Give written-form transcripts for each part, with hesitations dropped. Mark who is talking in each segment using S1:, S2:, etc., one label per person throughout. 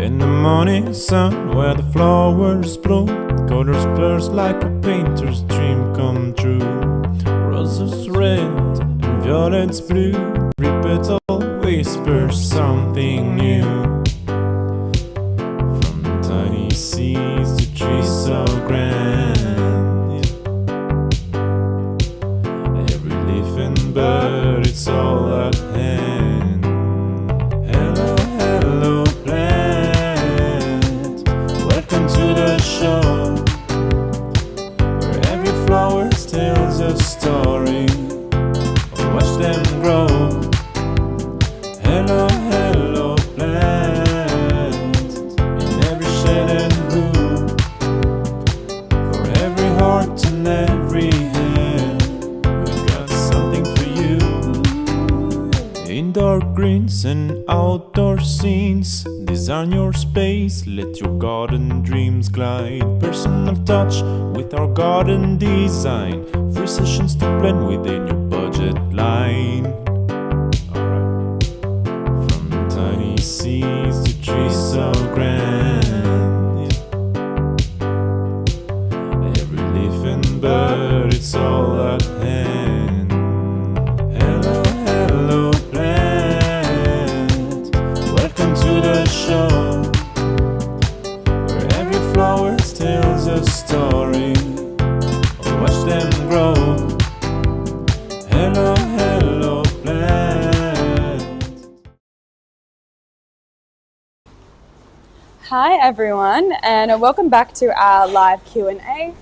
S1: In the morning sun where the flowers bloom, colors burst like a painter's dream come true. Roses red and violets blue, every petal whispers something new. From tiny seeds to trees so grand, every leaf and bird, it's all at hand. Hello, hello plant, welcome to the show, where every flower tells a story. Watch them grow. Hello, hello plant, in every shade and room, for every heart and every hand, we've got something for you. Indoor greens and outdoor scenes, design your space, let your garden dreams glide. Personal touch with our garden design, free sessions to blend within your budget line. From tiny seeds to trees so grand, every leaf and bird, it's all at hand. Hello, hello plant, welcome to the show, where every flower tells a story. Watch them grow. Hello, hello plant.
S2: Hi everyone, and welcome back to our live Q&A.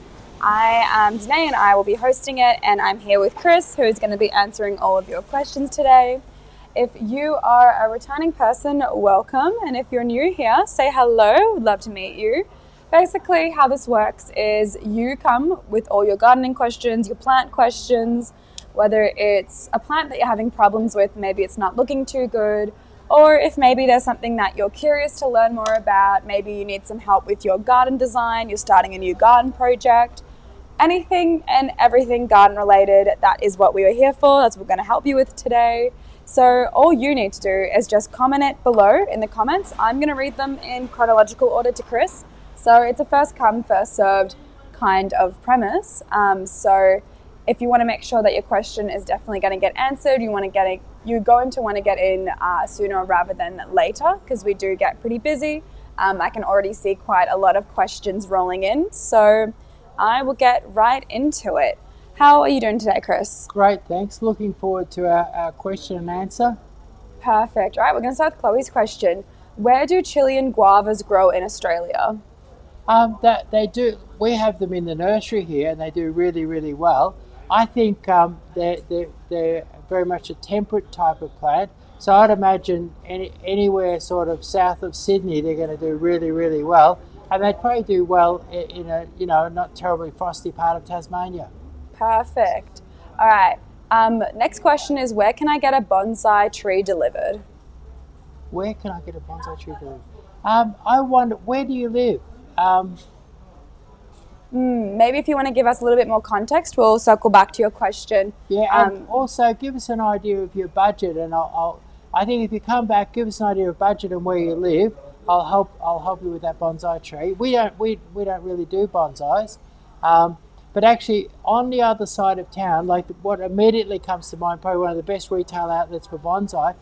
S2: I am Danae and I will be hosting it, and I'm here with Chris, who is going to be answering all of your questions today. If you are a returning person, welcome, and if you're new here, say hello. We'd love to meet you. Basically, how this works is you come with all your gardening questions, your plant questions, whether it's a plant that you're having problems with, maybe it's not looking too good, or if maybe there's something that you're curious to learn more about, maybe you need some help with your garden design, you're starting a new garden project, anything and everything garden related, that is what we are here for. That's what we're going to help you with today. So all you need to do is just comment it below in the comments. I'm going to read them in chronological order to Chris. So it's a first come, first served kind of premise. So if you want to make sure that your question is definitely going to get answered, you're going to want to get in sooner rather than later, because we do get pretty busy. I can already see quite a lot of questions rolling in. So I will get right into it. How are you doing today, Chris?
S3: Great, thanks. Looking forward to our question and answer.
S2: Perfect. All right, we're going to start with Chloe's question. Where do Chilean guavas grow in Australia?
S3: They do. We have them in the nursery here, and they do really, really well. I think they're very much a temperate type of plant. So I'd imagine anywhere sort of south of Sydney, they're going to do really, really well, and they'd probably do well in a not terribly frosty part of Tasmania.
S2: Perfect. All right. Next question is, where can I get a bonsai tree delivered?
S3: Where can I get a bonsai tree delivered? I wonder, where do you live?
S2: Maybe if you want to give us a little bit more context, we'll circle back to your question.
S3: Yeah, and also give us an idea of your budget, and I think if you come back, give us an idea of budget and where you live. I'll help you with that bonsai tree. We don't really do bonsais, but actually on the other side of town, like what immediately comes to mind, probably one of the best retail outlets for bonsai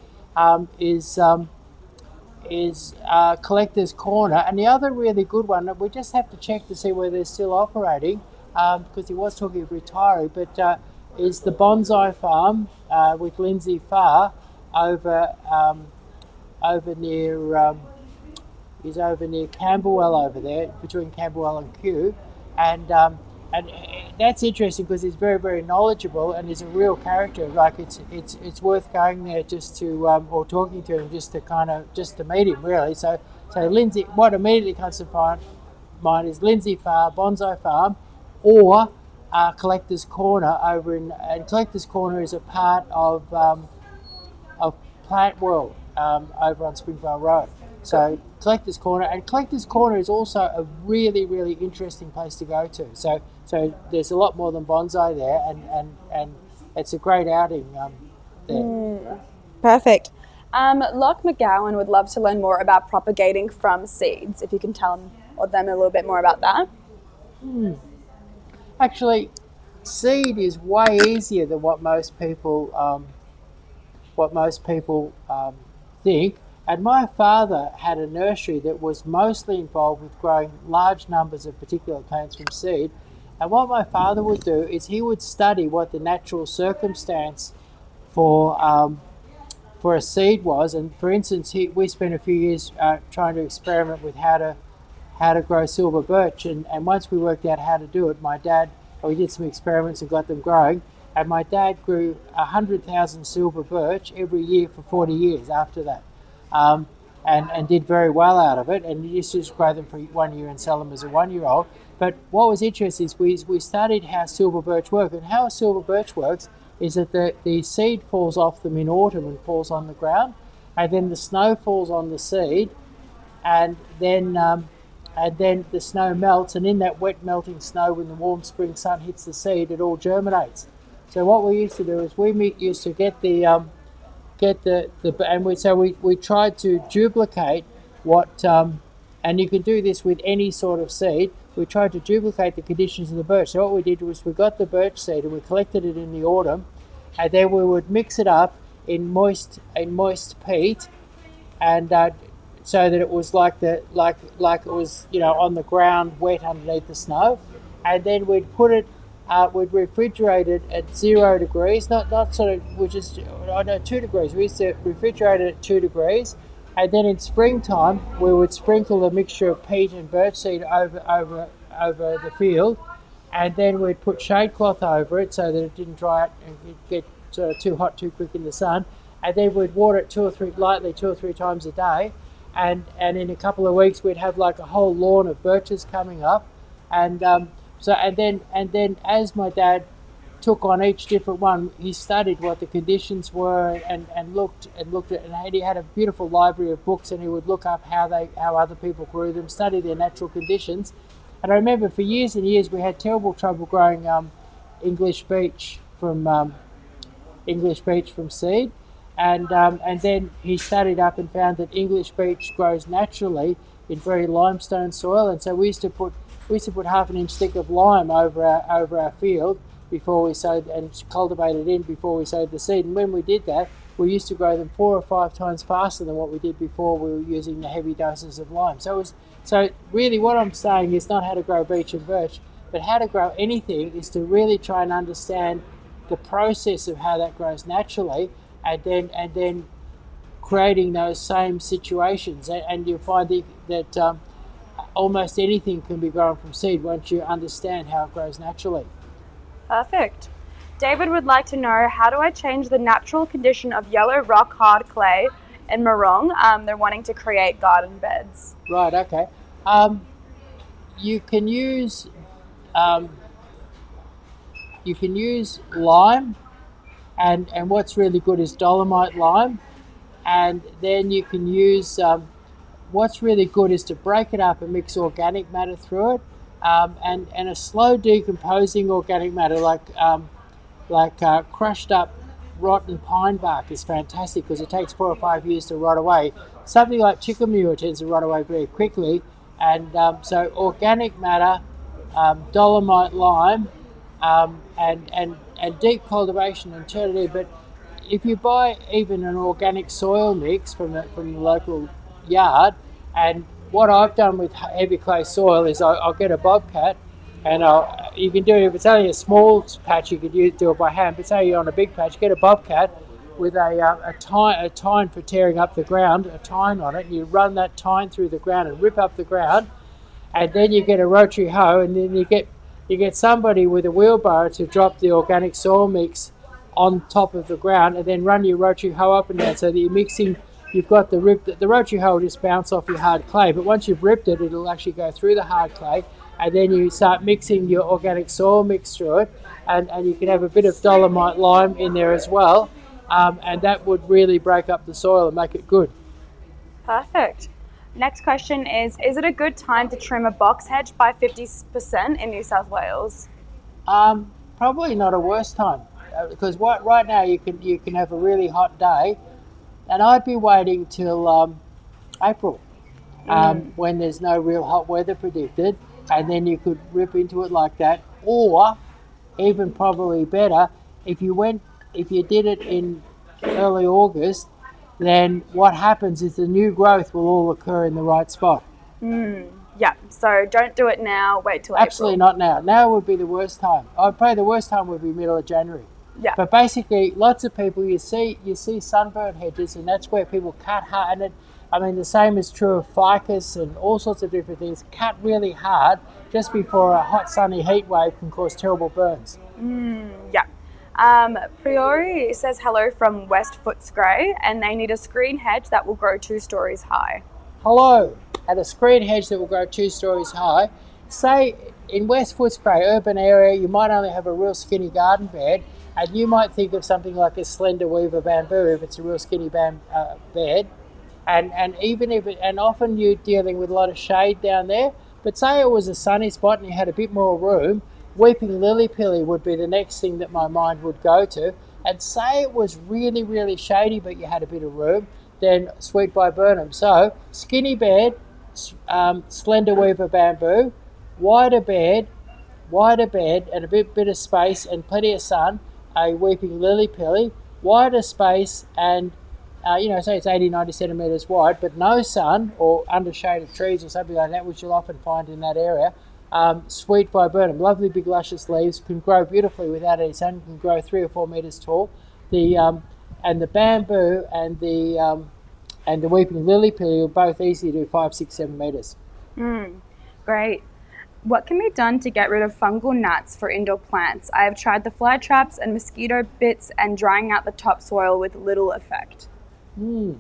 S3: is Collector's Corner, and the other really good one, we just have to check to see whether they're still operating, because he was talking of retiring, but is the Bonsai Farm with Lindsay Farr over near Camberwell over there, between Camberwell and Kew, and that's interesting because he's very, very knowledgeable and he's a real character. Like it's worth going there just to or talking to him just to meet him really. So Lindsay, what immediately comes to mind is Lindsay Farr Bonsai Farm, or Collector's Corner over and Collector's Corner is a part of Plant World over on Springvale Road. So Collector's Corner is also a really, really interesting place to go to. So there's a lot more than bonsai there, and it's a great outing there.
S2: Perfect. Locke McGowan would love to learn more about propagating from seeds. If you can tell them a little bit more about that.
S3: Actually, seed is way easier than what most people think. And my father had a nursery that was mostly involved with growing large numbers of particular plants from seed. And what my father would do is he would study what the natural circumstance for a seed was. And for instance, we spent a few years trying to experiment with how to grow silver birch. And once we worked out how to do it, we did some experiments and got them growing. And my dad grew 100,000 silver birch every year for 40 years after that. And did very well out of it, and you used to just grow them for 1 year and sell them as a 1-year-old. But what was interesting is we studied how silver birch worked, and how silver birch works is that the seed falls off them in autumn and falls on the ground, and then the snow falls on the seed, and then the snow melts, and in that wet melting snow, when the warm spring sun hits the seed, it all germinates. So what we used to do is we used to get we tried to duplicate what and you can do this with any sort of seed. We tried to duplicate the conditions of the birch. So what we did was we got the birch seed and we collected it in the autumn, and then we would mix it up in moist peat, and so that it was like it was on the ground, wet underneath the snow, and then we'd put it. We'd refrigerate it at 0 degrees, not sort of, which is 2 degrees. We used to refrigerate it at 2 degrees, and then in springtime we would sprinkle a mixture of peat and birch seed over the field, and then we'd put shade cloth over it so that it didn't dry out and get sort of too hot too quick in the sun, and then we'd water it two or three times a day, and in a couple of weeks we'd have like a whole lawn of birches coming up, and then as my dad took on each different one, he studied what the conditions were and looked at, and he had a beautiful library of books, and he would look up how other people grew them, study their natural conditions. And I remember for years and years we had terrible trouble growing English beech from seed, and then he studied up and found that English beech grows naturally in very limestone soil, and so we used to put half an inch thick of lime over our field before we sowed, and cultivated in before we sowed the seed. And when we did that, we used to grow them 4 or 5 times faster than what we did before we were using the heavy doses of lime. So really what I'm saying is not how to grow beech and birch, but how to grow anything is to really try and understand the process of how that grows naturally, and then creating those same situations. And you'll find that almost anything can be grown from seed once you understand how it grows naturally.
S2: Perfect. David would like to know, how do I change the natural condition of yellow rock hard clay in Morong? They're wanting to create garden beds.
S3: Right, okay. You can use lime, and what's really good is dolomite lime, and then you can use what's really good is to break it up and mix organic matter through it, and a slow decomposing organic matter like crushed up rotten pine bark is fantastic, because it takes 4 or 5 years to rot away. Something like chicken manure tends to rot away very quickly, and so organic matter, dolomite lime, and deep cultivation and turn it in. But if you buy even an organic soil mix from the local yard, and what I've done with heavy clay soil is I'll get a bobcat, and you can do it if it's only a small patch, you could do it by hand, but say you're on a big patch, get a bobcat with a tine for tearing up the ground, a tine on it, and you run that tine through the ground and rip up the ground, and then you get a rotary hoe, and then you get somebody with a wheelbarrow to drop the organic soil mix on top of the ground, and then run your rotary hoe up and down so that you're mixing. You've got the rotary hoe will just bounce off your hard clay, but once you've ripped it, it'll actually go through the hard clay, and then you start mixing your organic soil mix through it, and you can have a bit of dolomite lime in there as well, and that would really break up the soil and make it good.
S2: Perfect. Next question is it a good time to trim a box hedge by 50% in New South Wales?
S3: Probably not a worse time, because right now you can have a really hot day, And I'd be waiting till April, when there's no real hot weather predicted, and then you could rip into it like that. Or even probably better, if you did it in early August, then what happens is the new growth will all occur in the right spot.
S2: Yeah, so don't do it now, wait till
S3: Absolutely
S2: April.
S3: not now. Now would be the worst time. I'd probably the worst time would be middle of January.
S2: Yeah.
S3: But basically, lots of people you see sunburn hedges, and that's where people cut hard. And the same is true of ficus and all sorts of different things. Cut really hard just before a hot sunny heat wave can cause terrible burns.
S2: Yeah. Priori says hello from West Footscray, and they need a screen hedge that will grow 2 stories high.
S3: Hello, at a screen hedge that will grow 2 stories high. Say in West Footscray, urban area, you might only have a real skinny garden bed, and you might think of something like a slender weaver bamboo if it's a real skinny bed. And even if and often you're dealing with a lot of shade down there. But say it was a sunny spot and you had a bit more room, weeping lily pilly would be the next thing that my mind would go to. And say it was really, really shady, but you had a bit of room, then sweet viburnum. So skinny bed, slender weaver bamboo, wider bed, and a bit of space and plenty of sun, a weeping lily pilly, wider space and say it's 80, 90 centimetres wide, but no sun or under shade of trees or something like that, which you'll often find in that area. Sweet viburnum, lovely big luscious leaves, can grow beautifully without any sun, can grow 3 or 4 metres tall. And the bamboo and the weeping lily pilly are both easy to do 5, 6, 7 metres.
S2: Great. What can be done to get rid of fungal gnats for indoor plants? I have tried the fly traps and mosquito bits and drying out the topsoil with little effect.
S3: I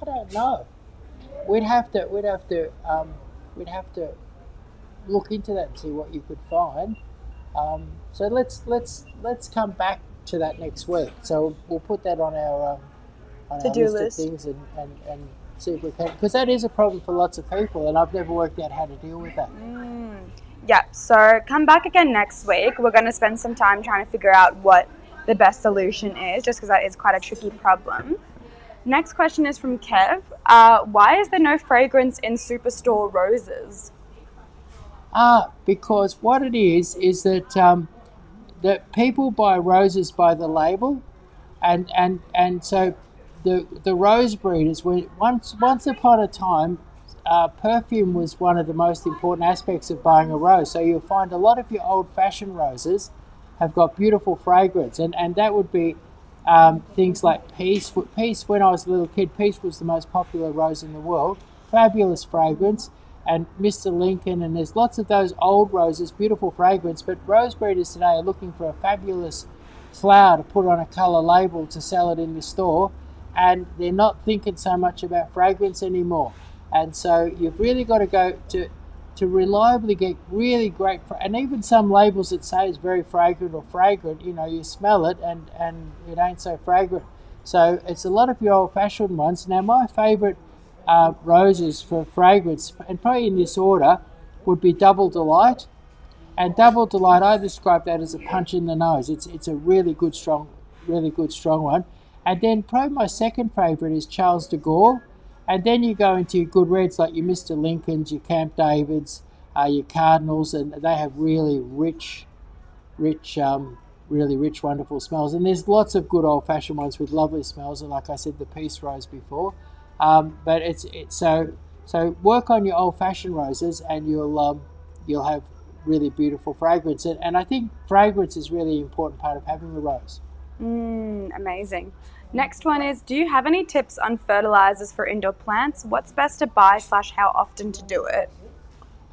S3: don't know. We'd have to look into that and see what you could find. So let's come back to that next week. So we'll put that on our
S2: To-do
S3: list
S2: list.
S3: of things and see if we can, because that is a problem for lots of people, and I've never worked out how to deal with that.
S2: Yeah, so come back again next week. We're going to spend some time trying to figure out what the best solution is, just because that is quite a tricky problem. Next question is from Kev. Why is there no fragrance in Superstore roses?
S3: Because what it is that people buy roses by the label, and so the rose breeders, once upon a time, perfume was one of the most important aspects of buying a rose. So you'll find a lot of your old-fashioned roses have got beautiful fragrance, and that would be things like Peace. Peace, when I was a little kid, Peace was the most popular rose in the world. Fabulous fragrance. And Mr. Lincoln, and there's lots of those old roses, beautiful fragrance, but rose breeders today are looking for a fabulous flower to put on a colour label to sell it in the store, and they're not thinking so much about fragrance anymore. And so you've really got to go to reliably get really great, and even some labels that say it's very fragrant or fragrant, you smell it and it ain't so fragrant. So it's a lot of your old-fashioned ones. Now my favourite roses for fragrance, and probably in this order, would be Double Delight. And Double Delight, I describe that as a punch in the nose. It's a really good strong one. And then probably my second favourite is Charles de Gaulle. And then you go into your good reds like your Mr. Lincolns, your Camp Davids, your Cardinals, and they have really rich, wonderful smells. And there's lots of good old-fashioned ones with lovely smells, and like I said, the Peace Rose before. But it's so work on your old-fashioned roses, and you'll have really beautiful fragrance. And I think fragrance is really an important part of having a rose.
S2: Amazing. Next one is, do you have any tips on fertilizers for indoor plants? What's best to buy / how often to do it?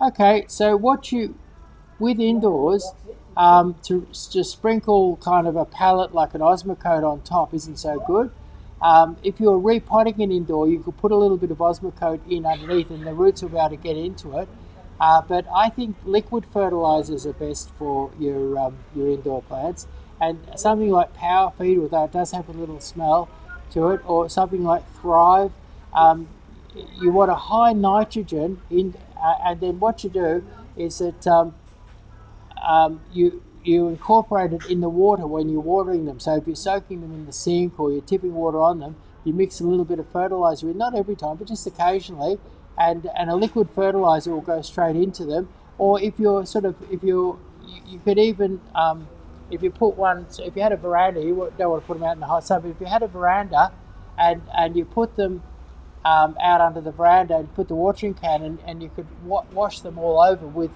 S3: Okay, so with indoors, to sprinkle kind of a palette like an Osmocote on top isn't so good. If you're repotting it indoor, you could put a little bit of Osmocote in underneath and the roots will be able to get into it. But I think liquid fertilizers are best for your indoor plants. And something like Power Feed, although it does have a little smell to it, or something like Thrive, you want a high nitrogen in, and then what you do is that you incorporate it in the water when you're watering them. So if you're soaking them in the sink or you're tipping water on them, you mix a little bit of fertilizer in, not every time, but just occasionally, and a liquid fertilizer will go straight into them. Or if you're you could even, if you put one, so if you had a veranda, you don't want to put them out in the hot sun, but if you had a veranda and you put them out under the veranda and put the watering can, and you could wash them all over with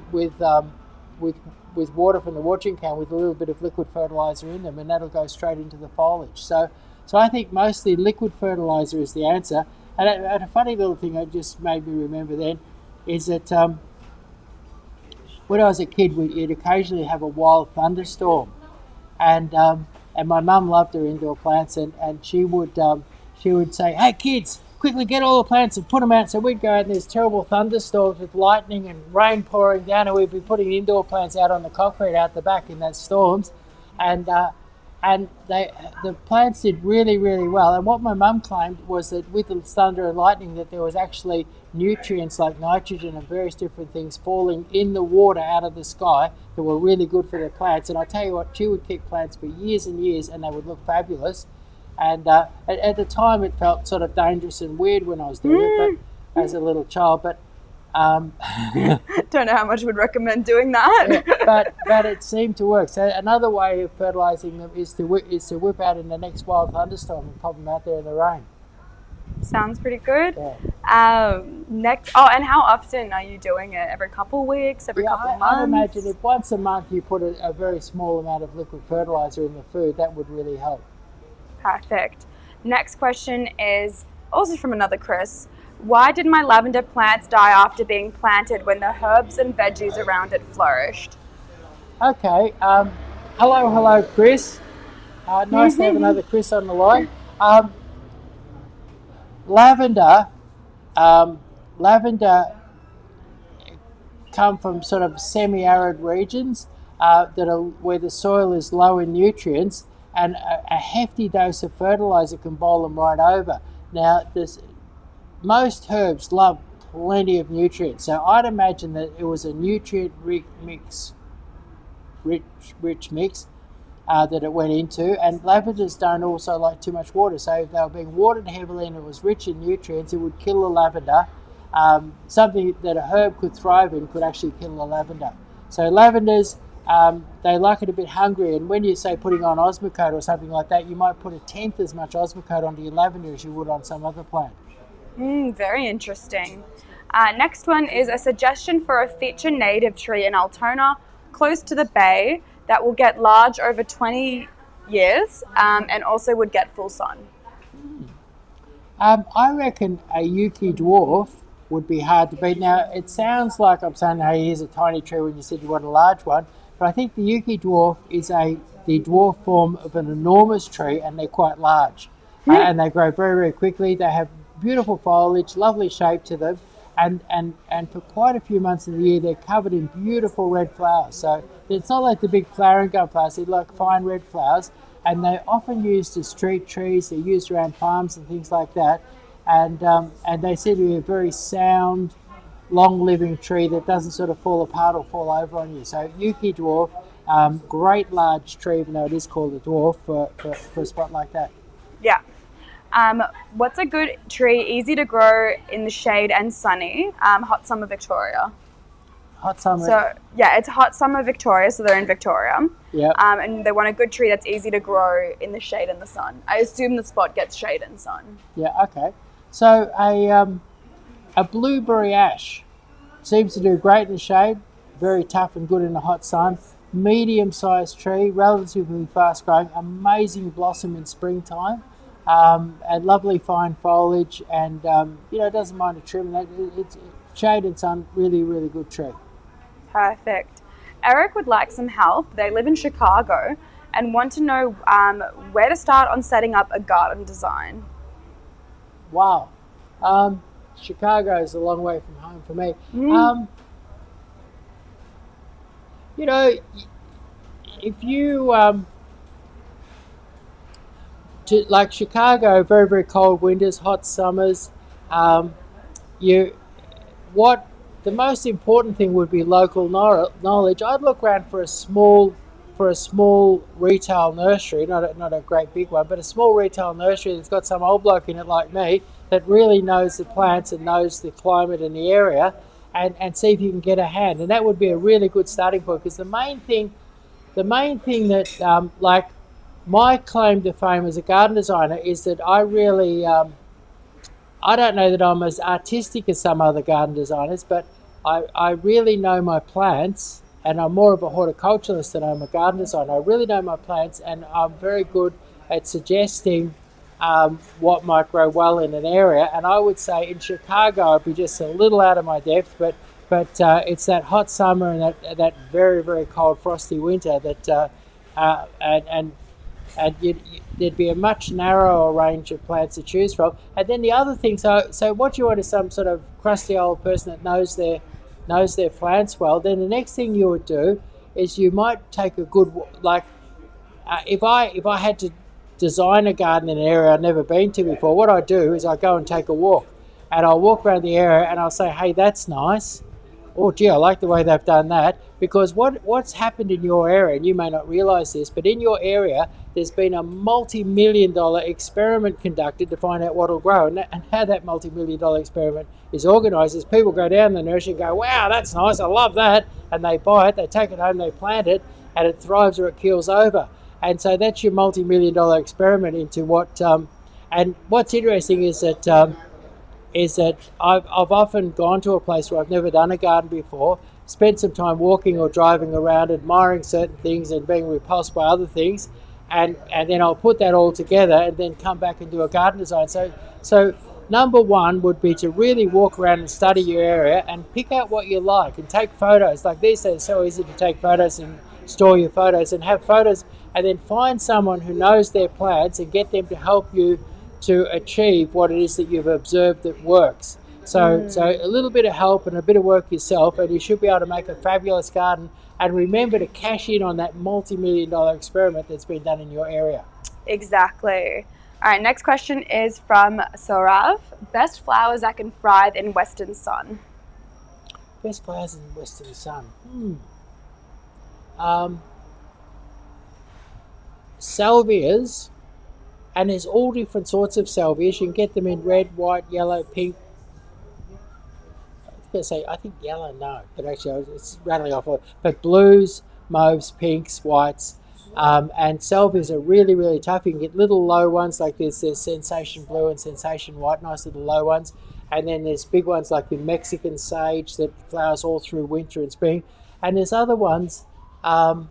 S3: water from the watering can with a little bit of liquid fertilizer in them, and that'll go straight into the foliage. So I think mostly liquid fertilizer is the answer. And a funny little thing that just made me remember then is that when I was a kid, we'd occasionally have a wild thunderstorm, and my mum loved her indoor plants, and she would say, "Hey kids, quickly get all the plants and put them out." So we'd go out and there's terrible thunderstorms with lightning and rain pouring down, and we'd be putting indoor plants out on the concrete out the back in those storms, and the plants did really, really well. And what my mum claimed was that with the thunder and lightning, that there was actually nutrients like nitrogen and various different things falling in the water out of the sky that were really good for the plants. And I tell you what, she would keep plants for years and years, and they would look fabulous. And at the time, it felt sort of dangerous and weird when I was doing it, but as a little child. But
S2: don't know how much would recommend doing that.
S3: but it seemed to work. So another way of fertilizing them is to whip out in the next wild thunderstorm and pop them out there in the rain.
S2: Sounds pretty good.
S3: Yeah.
S2: Next, and how often are you doing it? Every couple weeks? Every couple months?
S3: I'd imagine if once a month you put a very small amount of liquid fertilizer in the food, that would really help.
S2: Perfect. Next question is also from another Chris. Why did my lavender plants die after being planted when the herbs and veggies around it flourished?
S3: Okay. Hello, Chris. Nice to have another Chris on the line. Lavender come from sort of semi-arid regions where the soil is low in nutrients, and a hefty dose of fertilizer can bowl them right over. Now, most herbs love plenty of nutrients, so I'd imagine that it was a nutrient-rich mix that it went into. And lavenders don't also like too much water, so if they were being watered heavily and it was rich in nutrients, it would kill the lavender. Something that a herb could thrive in could actually kill the lavender. So lavenders, they like it a bit hungry, and when you say putting on Osmocote or something like that, you might put a tenth as much Osmocote onto your lavender as you would on some other plant.
S2: Very interesting. Next one is a suggestion for a feature native tree in Altona, close to the bay, that will get large over 20 years and also would get full sun.
S3: I reckon a Yuki dwarf would be hard to beat. Now, it sounds like I'm saying, hey, here's a tiny tree when you said you want a large one, but I think the Yuki dwarf is the dwarf form of an enormous tree, and they're quite large. And they grow very, very quickly. They have beautiful foliage, lovely shape to them, and for quite a few months of the year they're covered in beautiful red flowers. So it's not like the big flowering gum flowers, they're like fine red flowers, and they're often used as street trees. They're used around farms and things like that, and they seem to be a very sound, long-living tree that doesn't sort of fall apart or fall over on you. So Yuki dwarf, great large tree, even though it is called a dwarf for a spot like that.
S2: Yeah. What's a good tree, easy to grow in the shade and sunny? Hot Summer Victoria.
S3: Hot summer.
S2: So yeah, it's Hot Summer Victoria, so they're in Victoria.
S3: Yeah.
S2: And they want a good tree that's easy to grow in the shade and the sun. I assume the spot gets shade and sun.
S3: Yeah. Okay. So a blueberry ash seems to do great in the shade, very tough and good in the hot sun. Medium-sized tree, relatively fast-growing, amazing blossom in springtime. And lovely fine foliage, and it doesn't mind a trim. It's shade and sun, really, really good tree.
S2: Perfect. Eric would like some help. They live in Chicago and want to know where to start on setting up a garden design.
S3: Wow. Chicago is a long way from home for me. If you like Chicago, very, very cold winters, hot summers, the most important thing would be local knowledge. I'd look around for a small for a small retail nursery, not a great big one, but a small retail nursery that's got some old bloke in it like me that really knows the plants and knows the climate and the area, and see if you can get a hand. And that would be a really good starting point, because the main thing that like my claim to fame as a garden designer is that I really I don't know that I'm as artistic as some other garden designers, but I really know my plants, and I'm more of a horticulturalist than I'm a garden designer. I really know my plants, and I'm very good at suggesting what might grow well in an area. And I would say in Chicago I'd be just a little out of my depth, but it's that hot summer and that very, very cold frosty winter that and there'd be a much narrower range of plants to choose from. And then the other thing, so what you want is some sort of crusty old person that knows their plants well. Then the next thing you would do is you might take a good, like if I had to design a garden in an area I'd never been to before, what I do is I go and take a walk, and I'll walk around the area and I'll say, hey, that's nice. Oh gee, I like the way they've done that. Because what's happened in your area, and you may not realise this, but in your area there's been a multi-million-dollar experiment conducted to find out what will grow. And how that multi-million-dollar experiment is organised is people go down the nursery and go, wow, that's nice, I love that, and they buy it, they take it home, they plant it, and it thrives or it keels over. And so that's your multi-million-dollar experiment into what. And what's interesting is that I've often gone to a place where I've never done a garden before, spent some time walking or driving around, admiring certain things and being repulsed by other things, and then I'll put that all together and then come back and do a garden design. So number one would be to really walk around and study your area and pick out what you like and take photos. Like these days, it's so easy to take photos and store your photos and have photos, and then find someone who knows their plants and get them to help you to achieve what it is that you've observed that works. So a little bit of help and a bit of work yourself, and you should be able to make a fabulous garden. And remember to cash in on that multi-million-dollar experiment that's been done in your area.
S2: Exactly. All right, next question is from Saurav. Best flowers that can thrive in Western sun?
S3: Best flowers in Western sun. Salvias, and there's all different sorts of salvias. You can get them in red, white, yellow, pink. I think yellow, no, but actually it's rattling off. But blues, mauves, pinks, whites, and salvias are really, really tough. You can get little low ones like there's Sensation Blue and Sensation White, nice little low ones. And then there's big ones like the Mexican sage that flowers all through winter and spring. And there's other ones, there's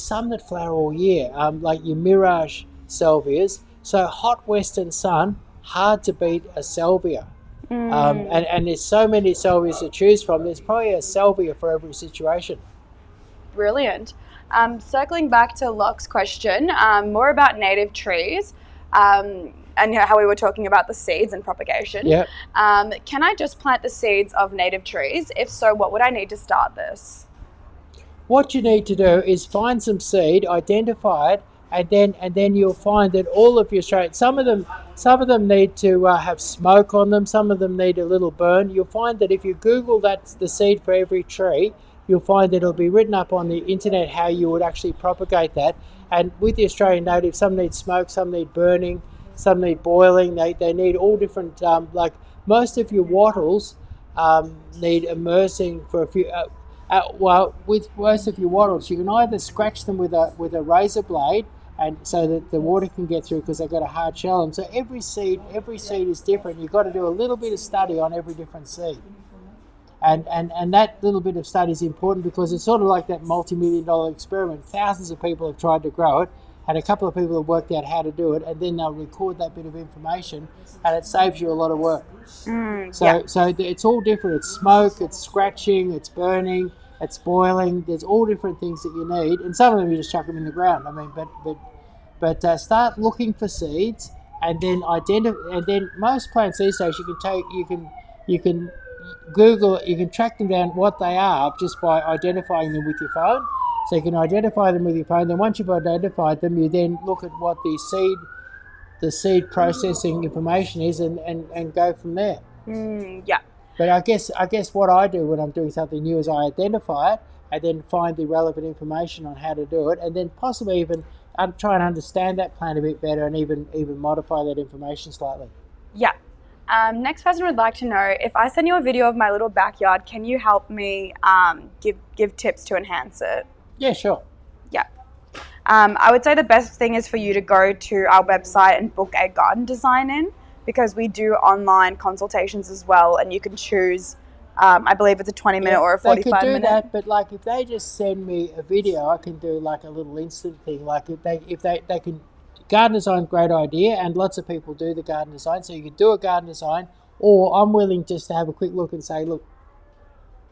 S3: some that flower all year, like your Mirage salvias. So hot Western sun, hard to beat a salvia. And there's so many salvias to choose from. There's probably a salvia for every situation.
S2: Brilliant. Circling back to Locke's question, more about native trees, and how we were talking about the seeds and propagation.
S3: Yep.
S2: Can I just plant the seeds of native trees? If so, what would I need to start this?
S3: What you need to do is find some seed, identify it, and then you'll find that all of your strains, some of them need to have smoke on them, some of them need a little burn. You'll find that if you Google that's the seed for every tree, you'll find that it'll be written up on the internet how you would actually propagate that. And with the Australian native, some need smoke, some need burning, some need boiling. They need all different, like most of your wattles need immersing for a few. Well, with most of your wattles, you can either scratch them with a razor blade, and so that the water can get through because they've got a hard shell. And so every seed is different. You've got to do a little bit of study on every different seed, and that little bit of study is important because it's sort of like that multi-million-dollar experiment. Thousands of people have tried to grow it, and a couple of people have worked out how to do it, and then they'll record that bit of information, and it saves you a lot of work. So it's all different. It's smoke, it's scratching, it's burning, it's boiling. There's all different things that you need, and some of them you just chuck them in the ground. I mean, but start looking for seeds, and then identify. And then most plants these days you can Google, you can track them down what they are just by identifying them with your phone. So you can identify them with your phone. Then once you've identified them, you then look at what the seed processing information is, and go from there.
S2: Yeah.
S3: But I guess what I do when I'm doing something new is I identify it, and then find the relevant information on how to do it, and then possibly even try and understand that plant a bit better, and even modify that information slightly.
S2: Yeah. Next person would like to know, if I send you a video of my little backyard, can you help me give tips to enhance it?
S3: Yeah, sure.
S2: Yeah. I would say the best thing is for you to go to our website and book a garden design in, because we do online consultations as well, and you can choose, I believe it's a 20-minute or a 45-minute.
S3: They could do that, but like if they just send me a video, I can do like a little instant thing. Like if they can, garden design, great idea, and lots of people do the garden design. So you could do a garden design, or I'm willing just to have a quick look and say, look,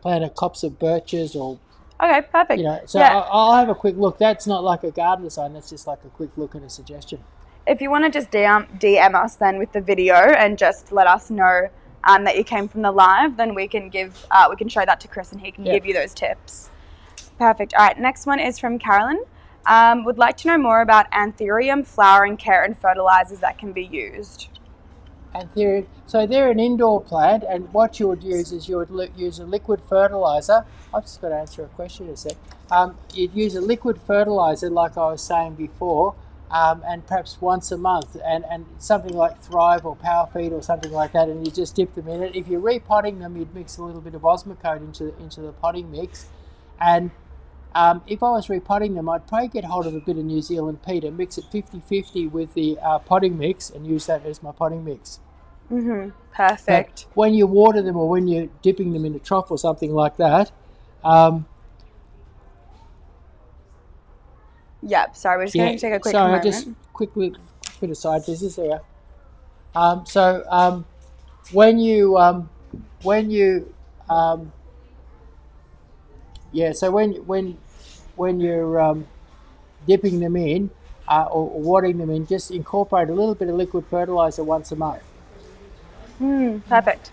S3: plant a copse of birches, or
S2: okay, perfect.
S3: So yeah. I'll have a quick look. That's not like a garden design. That's just like a quick look and a suggestion.
S2: If you want to just DM us then with the video and just let us know that you came from the live, then we can show that to Chris and he can give you those tips. Perfect. All right, next one is from Carolyn. Would like to know more about anthurium flowering care and fertilizers that can be used.
S3: Anthurium. So they're an indoor plant, and what you would use is you would use a liquid fertilizer. I've just got to answer a question a sec. You'd use a liquid fertilizer, like I was saying before, and perhaps once a month, and something like Thrive or Power Feed or something like that, and you just dip them in it. If you're repotting them, you'd mix a little bit of Osmocote into the potting mix, and if I was repotting them, I'd probably get hold of a bit of New Zealand peat and mix it 50-50 with the potting mix and use that as my potting mix.
S2: Perfect.
S3: But when you water them, or when you're dipping them in a trough or something like that,
S2: yep, sorry, we're just going to take a quick moment.
S3: Just quickly, bit of side business there. When you're dipping them in or watering them in, just incorporate a little bit of liquid fertilizer once a month.
S2: Perfect.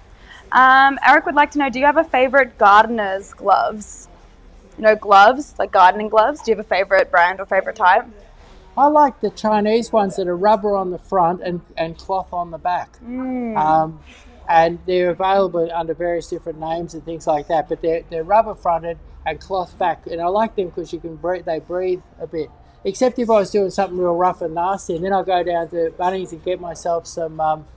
S2: Eric would like to know, do you have a favorite gardener's gloves? You know, gloves, like gardening gloves. Do you have a favorite brand or favorite type?
S3: I like the Chinese ones that are rubber on the front and cloth on the back. And they're available under various different names and things like that, but they're rubber fronted and cloth back, and I like them because they breathe a bit. Except if I was doing something real rough and nasty, and then I'll go down to Bunnings and get myself some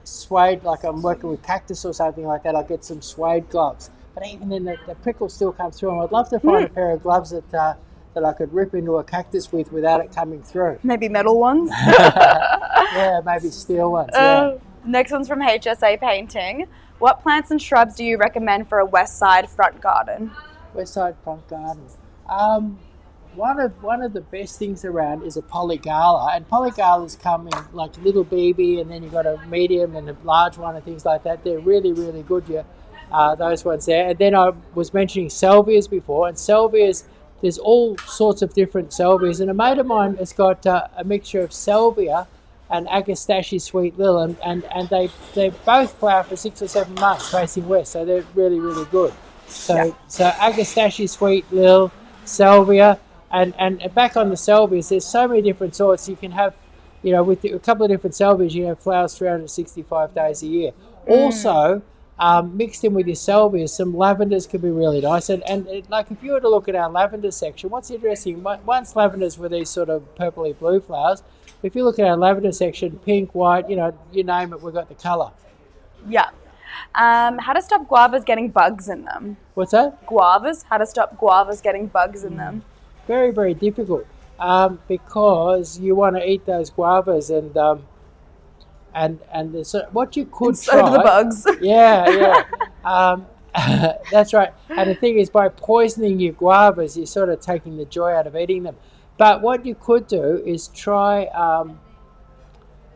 S3: suede, like I'm working with cactus or something like that, I'll get some suede gloves. But even then, the prickles still come through, and I'd love to find a pair of gloves that I could rip into a cactus without it coming through.
S2: Maybe metal ones?
S3: Yeah, maybe steel ones, yeah.
S2: Next one's from HSA Painting. What plants and shrubs do you recommend for a west side front garden?
S3: West side front garden. One of the best things around is a polygala, and polygalas come in like little baby, and then you've got a medium and a large one and things like that. They're really, really good, those ones there. And then I was mentioning salvias before, and salvias, there's all sorts of different salvias, and a mate of mine has got a mixture of salvia and Agastache Sweet Lil, and they both flower for 6 or 7 months facing west, so they're really, really good. So Agastache Sweet Lil, salvia, and back on the salvias, there's so many different sorts. You can have, with a couple of different salvias, you have flowers 365 days a year. Also, mixed in with your salvias, some lavenders can be really nice. And like if you were to look at our lavender section, what's interesting, once lavenders were these sort of purpley blue flowers. If you look at our lavender section, pink, white, you name it, we've got the colour. Yeah.
S2: How to stop guavas getting bugs in them?
S3: What's that?
S2: Guavas. How to stop guavas getting bugs in them?
S3: Very, very difficult, because you want to eat those guavas, and what you could try.
S2: So do the bugs.
S3: Yeah. That's right. And the thing is, by poisoning your guavas, you're sort of taking the joy out of eating them. But what you could do is try,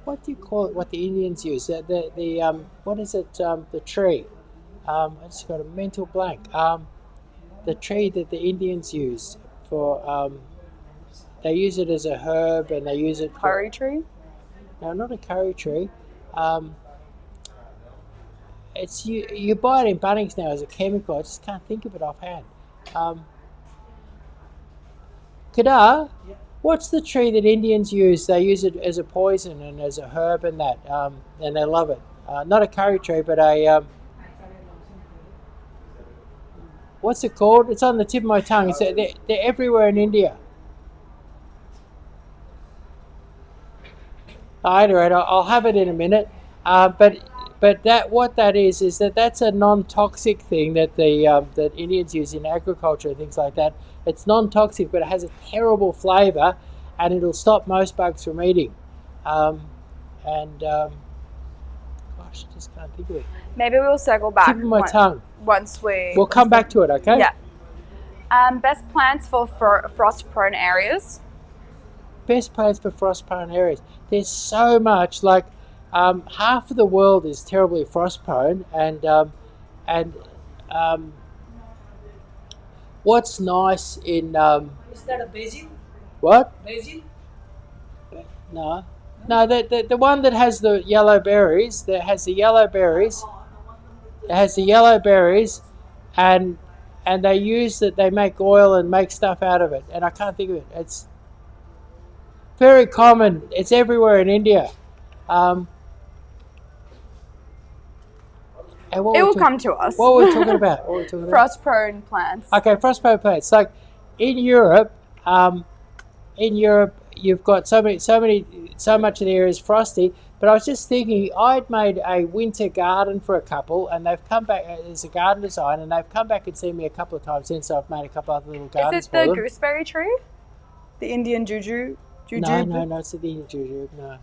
S3: what do you call it, what the Indians use? What is it, the tree? I just got a mental blank. The tree that the Indians use for, they use it as a herb, and they use it for...
S2: Curry tree?
S3: No, not a curry tree. It's you buy it in Bunnings now as a chemical. I just can't think of it offhand. Kedar, what's the tree that Indians use? They use it as a poison and as a herb and that, and they love it. Not a curry tree, but a... What's it called? It's on the tip of my tongue. They're everywhere in India. Anyway, I'll have it in a minute. But what that is that's a non-toxic thing that that Indians use in agriculture and things like that. It's non-toxic, but it has a terrible flavour, and it'll stop most bugs from eating. Gosh, I just can't think of it.
S2: Maybe we'll circle back.
S3: Tip of my tongue.
S2: Once we.
S3: We'll come back to it, okay?
S2: Yeah. Best plants for frost-prone areas.
S3: Best plants for frost-prone areas. There's so much. Like half of the world is terribly frost-prone, and what's nice in
S4: Is that a basil?
S3: what?
S4: Basil?
S3: No, the one that has the yellow berries. That has the yellow berries. It has the yellow berries, and they use it. They make oil and make stuff out of it. And I can't think of it. It's very common. It's everywhere in India. And
S2: It will come to us.
S3: What were we talking about?
S2: Frost-prone plants.
S3: Okay, frost-prone plants. Like in Europe, you've got so much of the area is frosty. But I was just thinking, I'd made a winter garden for a couple, and they've come back as a garden design, and they've come back and seen me a couple of times since. I've made a couple other little gardens.
S2: Is it the gooseberry tree? The Indian juju?
S3: No, it's the Indian juju. No.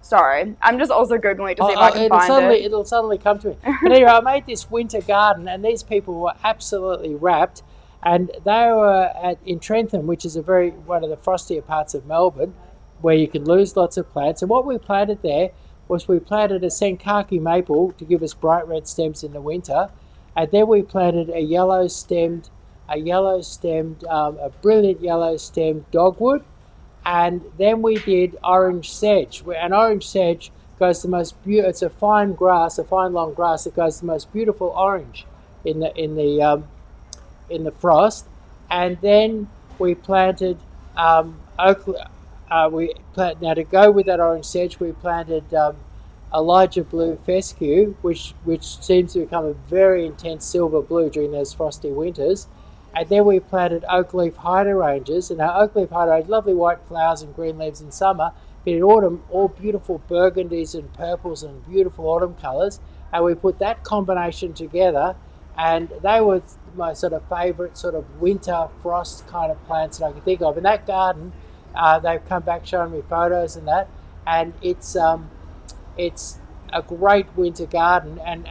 S2: Sorry, I'm just also Googling to see if I can find it.
S3: It'll suddenly come to me. But anyway, I made this winter garden, and these people were absolutely rapt. And they were in Trentham, which is one of the frostier parts of Melbourne, where you can lose lots of plants. And what we planted there was we planted a Senkaki maple to give us bright red stems in the winter, and then we planted a brilliant yellow stemmed dogwood, and then we did orange sedge. And orange sedge goes the most beautiful. It's a fine grass, a fine long grass that goes the most beautiful orange in the frost. And then we planted now to go with that orange sedge, we planted Elijah blue fescue, which seems to become a very intense silver blue during those frosty winters. And then we planted oak leaf hydrangeas, and our oak leaf hydrangeas, lovely white flowers and green leaves in summer, but in autumn, all beautiful burgundies and purples and beautiful autumn colours. And we put that combination together, and they were my sort of favourite sort of winter frost kind of plants that I could think of. In that garden, they've come back showing me photos and that, and it's a great winter garden, and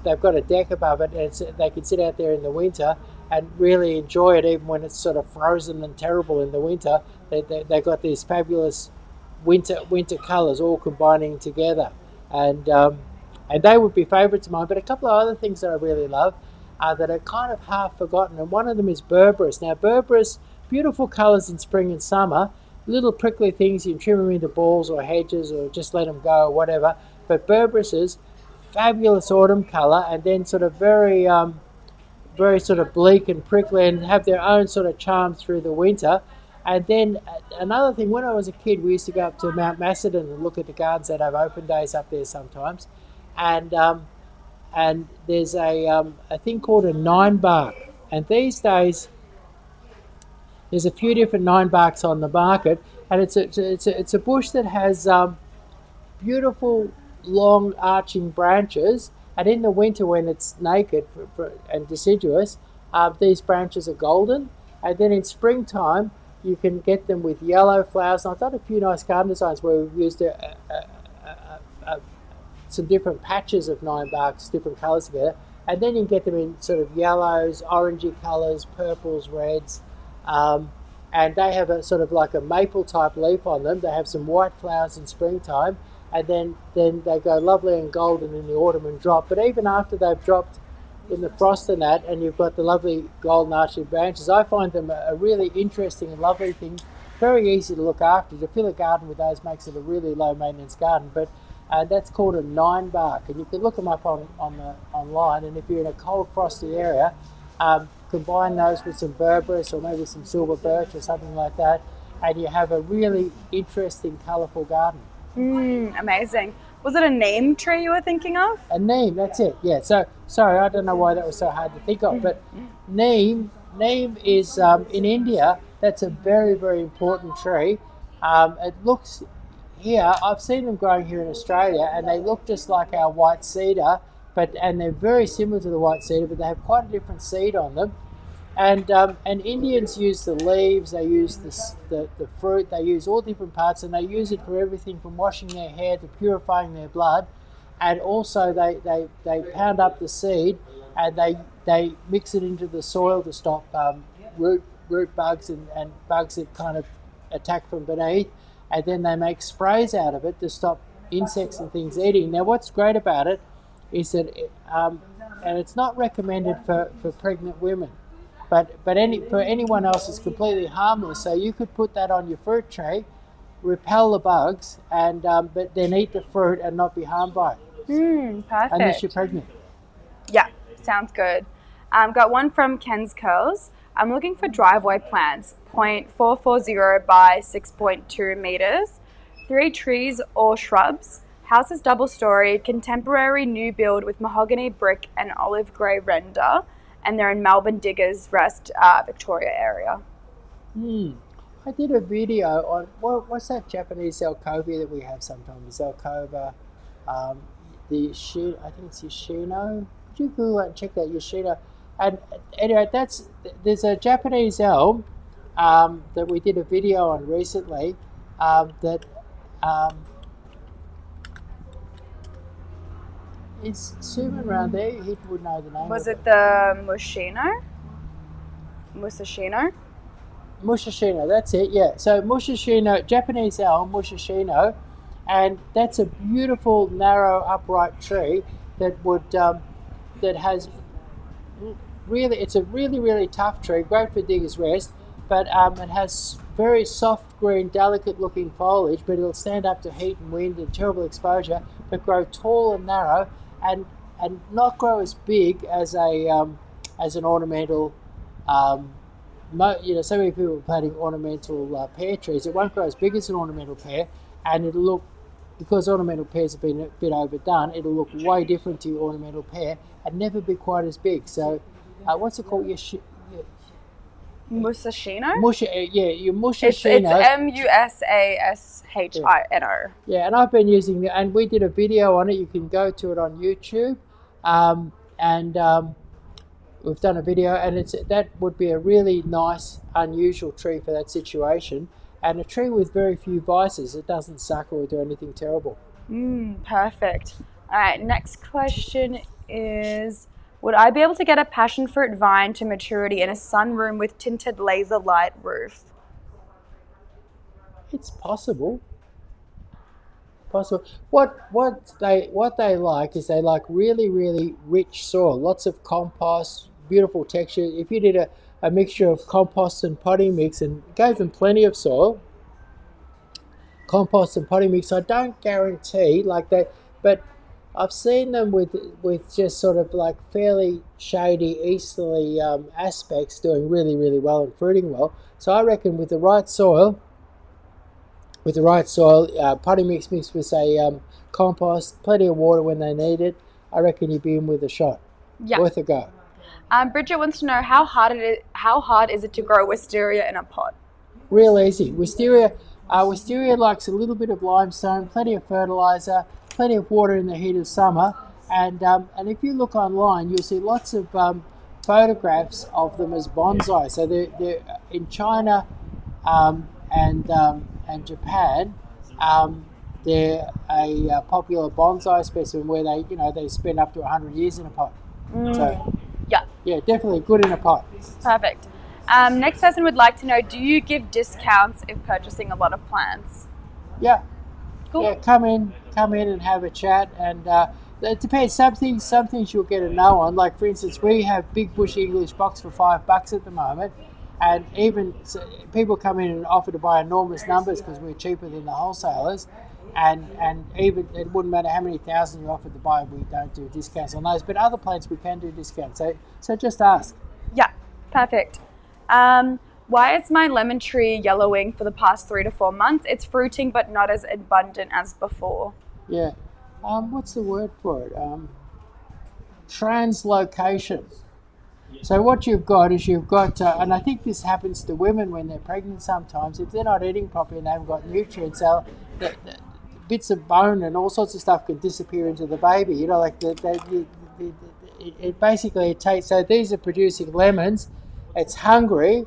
S3: they've got a deck above it, and they can sit out there in the winter and really enjoy it, even when it's sort of frozen and terrible in the winter. They've got these fabulous winter colours all combining together, and they would be favourites of mine. But a couple of other things that I really love that are kind of half forgotten, and one of them is berberis. Now berberis, beautiful colours in spring and summer, little prickly things, you can trim them into balls or hedges or just let them go or whatever. But berberis is fabulous autumn colour, and then sort of very sort of bleak and prickly, and have their own sort of charm through the winter. And then another thing, when I was a kid, we used to go up to Mount Macedon and look at the gardens that have open days up there sometimes. And there's a thing called a ninebark, and these days there's a few different ninebarks on the market, and it's a bush that has beautiful long arching branches, and in the winter when it's naked and deciduous, these branches are golden, and then in springtime you can get them with yellow flowers. And I've done a few nice garden designs where we've used some different patches of ninebarks, different colours together, and then you can get them in sort of yellows, orangey colours, purples, reds, and they have a sort of like a maple type leaf on them. They have some white flowers in springtime, and then they go lovely and golden in the autumn and drop. But even after they've dropped in the frost and that, and you've got the lovely golden arching branches, I find them a really interesting and lovely thing. Very easy to look after. To fill a garden with those makes it a really low maintenance garden. But that's called a ninebark, and you can look them up online. And if you're in a cold, frosty area, combine those with some berberis or maybe some silver birch or something like that, and you have a really interesting, colourful garden.
S2: Amazing. Was it a neem tree you were thinking of?
S3: A neem, that's it. Yeah. So sorry, I don't know why that was so hard to think of, but neem is in India. That's a very, very important tree. It looks here. I've seen them growing here in Australia, and they look just like our white cedar, and they're very similar to the white cedar, but they have quite a different seed on them. And Indians use the leaves, they use the fruit, they use all different parts, and they use it for everything from washing their hair to purifying their blood. And also they pound up the seed and they mix it into the soil to stop root bugs and bugs that kind of attack from beneath. And then they make sprays out of it to stop insects and things eating. Now what's great about it is that, and it's not recommended for pregnant women, but for anyone else it's completely harmless. So you could put that on your fruit tree, repel the bugs, and but then eat the fruit and not be harmed by it.
S2: Perfect.
S3: Unless you're pregnant.
S2: Yeah, sounds good. Got one from Ken's Curls. I'm looking for driveway plants, 0.440 by 6.2 meters, 3 trees or shrubs. House is double-storied, contemporary new build with mahogany brick and olive grey render, and they're in Melbourne Diggers Rest, Victoria area.
S3: I did a video on what's that Japanese Zelkovia that we have sometimes? Zelkova, I think it's Yoshino. Could you Google that and check that Yoshino? And anyway, there's a Japanese elm that we did a video on recently that it's zooming around there. He would know the name.
S2: Was it the Musashino?
S3: Musashino, that's it, yeah. So Musashino, Japanese elm, Musashino, and that's a beautiful, narrow, upright tree that has really, it's a really, really tough tree, great for Diggers Rest, but it has very soft green, delicate looking foliage, but it'll stand up to heat and wind and terrible exposure, but grow tall and narrow and not grow as big as an ornamental. So many people are planting ornamental pear trees. It won't grow as big as an ornamental pear, and it'll look, because ornamental pears have been a bit overdone, it'll look way different to your ornamental pear and never be quite as big. So, what's it called?
S2: Musashino?
S3: Your Musashino.
S2: It's Musashino.
S3: Yeah, and I've been using it, and we did a video on it. You can go to it on YouTube, we've done a video, and that would be a really nice, unusual tree for that situation, and a tree with very few vices. It doesn't suck or do anything terrible.
S2: Perfect. All right, next question is, would I be able to get a passion fruit vine to maturity in a sunroom with tinted laser light roof?
S3: It's possible. What they like is they like really, really rich soil, lots of compost, beautiful texture. If you did a mixture of compost and potting mix and gave them plenty of soil, compost and potting mix, I don't guarantee like that, but I've seen them with just sort of like fairly shady easterly aspects doing really, really well and fruiting well. So I reckon with the right soil, potting mix mixed with say compost, plenty of water when they need it, I reckon you'd be in with a shot.
S2: Yeah.
S3: Worth a go.
S2: Bridget wants to know how hard is it to grow wisteria in a pot?
S3: Real easy. Wisteria likes a little bit of limestone, plenty of fertilizer, plenty of water in the heat of summer, and if you look online, you'll see lots of photographs of them as bonsai. So they're in China and Japan. They're a popular bonsai specimen where they spend up to 100 years in a pot. So yeah, definitely good in a pot.
S2: Perfect. Next person would like to know, do you give discounts if purchasing a lot of plants?
S3: Yeah.
S2: Cool.
S3: Yeah, come in and have a chat, and it depends. Some things you'll get a no on. Like for instance, we have Big Bush English box for $5 at the moment, and even people come in and offer to buy enormous numbers because we're cheaper than the wholesalers, and even it wouldn't matter how many thousand you offered to buy, we don't do discounts on those. But other plants we can do discounts. So just ask.
S2: Yeah, perfect. Why is my lemon tree yellowing for the past 3 to 4 months? It's fruiting but not as abundant as before.
S3: Yeah. what's the word for it? Translocation. So what you've got is and I think this happens to women when they're pregnant sometimes, if they're not eating properly and they haven't got nutrients, the bits of bone and all sorts of stuff can disappear into the baby. You know, like it basically takes, so these are producing lemons, it's hungry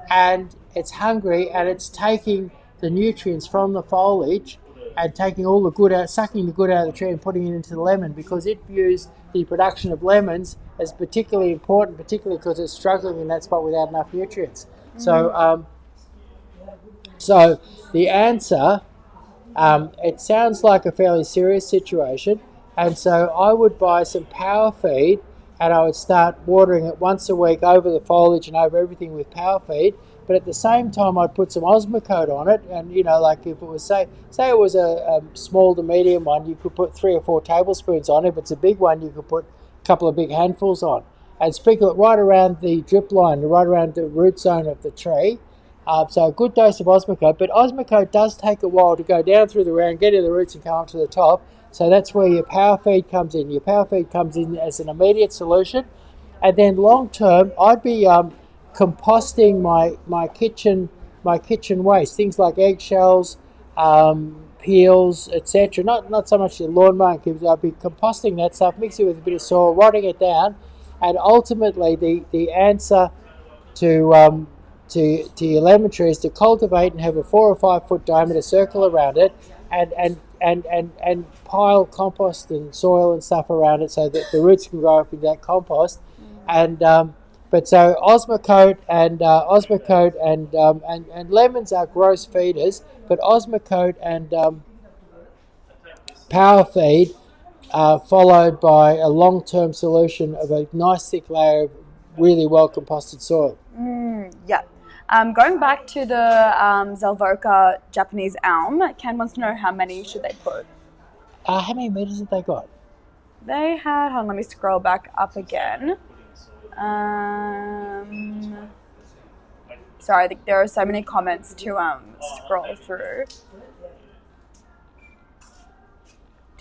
S3: and it's taking the nutrients from the foliage and taking all the good out, sucking the good out of the tree and putting it into the lemon, because it views the production of lemons as particularly important, particularly because it's struggling in that spot without enough nutrients. So the answer, it sounds like a fairly serious situation, and so I would buy some power feed and I would start watering it once a week over the foliage and over everything with power feed. But at the same time, I'd put some Osmocote on it, and like if it was say it was a small to medium one, you could put 3 or 4 tablespoons on. If it's a big one, you could put a couple of big handfuls on, and sprinkle it right around the drip line, right around the root zone of the tree. So a good dose of Osmocote, but Osmocote does take a while to go down through the ground, get to the roots and come up to the top. So that's where your power feed comes in. Your power feed comes in as an immediate solution, and then long term, I'd be composting my kitchen waste, things like eggshells, peels, etc. Not so much your lawnmower. I'd be composting that stuff, mix it with a bit of soil, rotting it down, and ultimately the answer to your lemon tree is to cultivate and have a 4 or 5 foot diameter circle around it, and pile compost and soil and stuff around it so that the roots can grow up in that compost. But so Osmocote and lemons are gross feeders, but Osmocote and power feed followed by a long-term solution of a nice thick layer of really well composted soil.
S2: Yeah. Going back to the Zelvoca Japanese elm, Ken wants to know how many should they put?
S3: How many meters have they got?
S2: They had, hold on, let me scroll back up again. Sorry, there are so many comments to scroll through.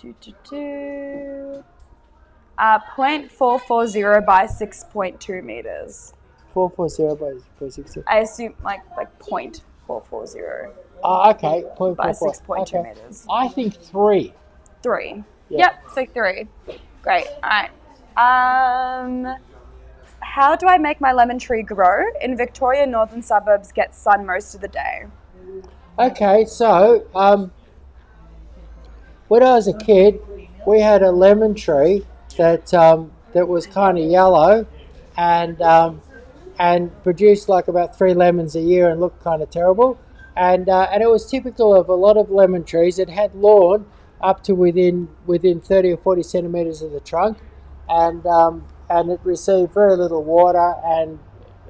S2: 0.440 by 6.2 meters.
S3: 440 by 6.
S2: I assume like 0.440.
S3: Okay.
S2: By 6.2 meters.
S3: I think 3.
S2: 3.
S3: Yeah.
S2: Yep, so 3. Great. All right. How do I make my lemon tree grow? In Victoria, northern suburbs get sun most of the day.
S3: Okay, so when I was a kid, we had a lemon tree that was kind of yellow, and produced like about 3 lemons a year and looked kind of terrible. And it was typical of a lot of lemon trees. It had lawn up to within 30 or 40 centimeters of the trunk, and it received very little water, and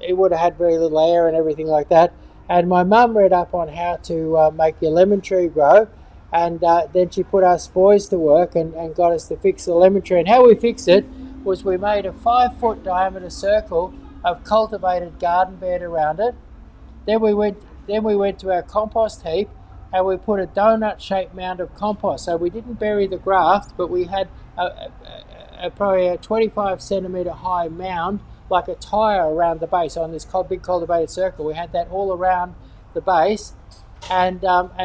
S3: it would have had very little air and everything like that. And my mum read up on how to make your lemon tree grow, and then she put us boys to work and got us to fix the lemon tree. And how we fixed it was we made a 5 foot diameter circle of cultivated garden bed around it. Then we went to our compost heap, and we put a donut shaped mound of compost. So we didn't bury the graft, but we had probably a 25 centimeter high mound, like a tire around the base on this big cultivated circle. We had that all around the base, and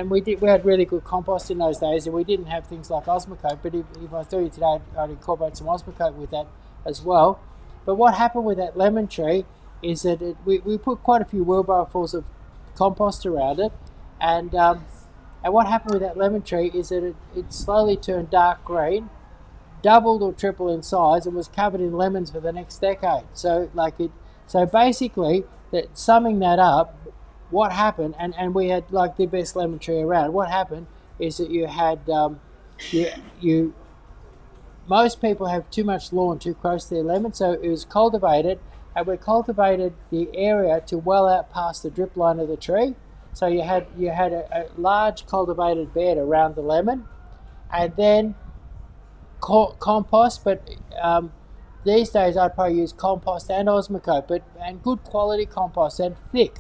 S3: we had really good compost in those days, and we didn't have things like Osmocote. But if I was doing it today, I'd incorporate some Osmocote with that as well. But what happened with that lemon tree is that we put quite a few wheelbarrowfuls of compost around it, and what happened with that lemon tree is that it slowly turned dark green, doubled or tripled in size, and was covered in lemons for the next decade. So basically, summing that up, what happened, and we had like the best lemon tree around. What happened is that you had most people have too much lawn too close to their lemon, so it was cultivated, and we cultivated the area to well out past the drip line of the tree. So you had a large cultivated bed around the lemon, and then compost. But these days I'd probably use compost and Osmocote, and good quality compost and thick.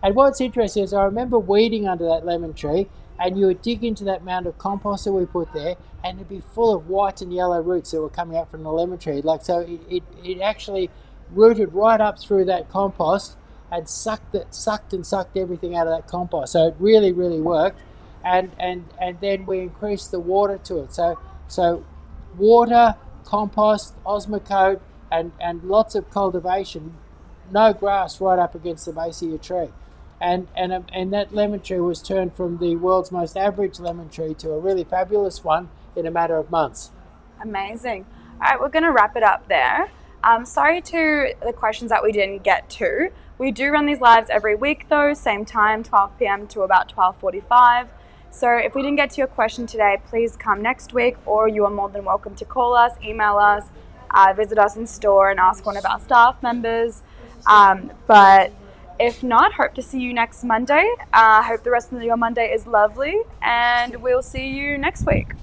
S3: And what's interesting is I remember weeding under that lemon tree, and you would dig into that mound of compost that we put there, and it'd be full of white and yellow roots that were coming out from the lemon tree. Like, so it actually rooted right up through that compost and sucked everything out of that compost. So it really, really worked. And then we increased the water to it. So water, compost, Osmocote, and lots of cultivation, no grass right up against the base of your tree. And that lemon tree was turned from the world's most average lemon tree to a really fabulous one in a matter of months.
S2: Amazing. All right, we're going to wrap it up there. Sorry to the questions that we didn't get to. We do run these lives every week though, same time, 12 p.m. to about 12:45. So if we didn't get to your question today, please come next week, or you are more than welcome to call us, email us, visit us in store and ask one of our staff members. But if not, hope to see you next Monday. Hope the rest of your Monday is lovely, and we'll see you next week.